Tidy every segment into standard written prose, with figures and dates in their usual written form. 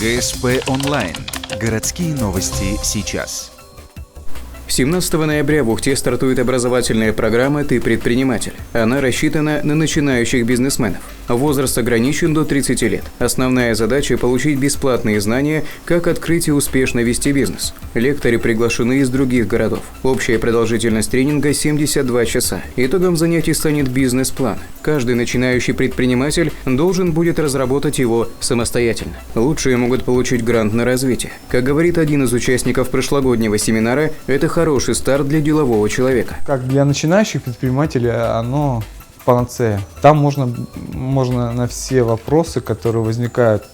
ГСП онлайн. Городские новости сейчас. 17 ноября в Ухте стартует образовательная программа «Ты предприниматель». Она рассчитана на начинающих бизнесменов. Возраст ограничен до 30 лет. Основная задача – получить бесплатные знания, как открыть и успешно вести бизнес. Лекторы приглашены из других городов. Общая продолжительность тренинга – 72 часа. Итогом занятий станет бизнес-план. Каждый начинающий предприниматель должен будет разработать его самостоятельно. Лучшие могут получить грант на развитие. Как говорит один из участников прошлогоднего семинара, это хороший старт для делового человека. Как для начинающих предпринимателей оно панацея. Там можно на все вопросы, которые возникают,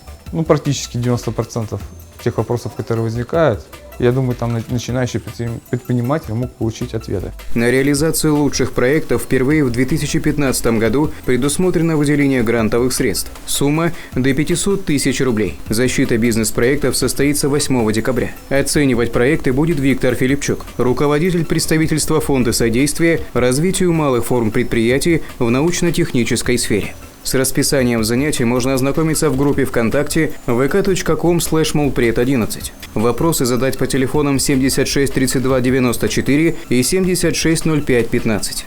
практически 90% тех вопросов, которые возникают, я думаю, там начинающий предприниматель мог получить ответы. На реализацию лучших проектов впервые в 2015 году предусмотрено выделение грантовых средств. Сумма – до 500 тысяч рублей. Защита бизнес-проектов состоится 8 декабря. Оценивать проекты будет Виктор Филипчук, руководитель представительства Фонда содействия развитию малых форм предприятий в научно-технической сфере. С расписанием занятий можно ознакомиться в группе ВКонтакте vk.com/molpred11. Вопросы задать по телефонам 76 32 94 и 76 05 15.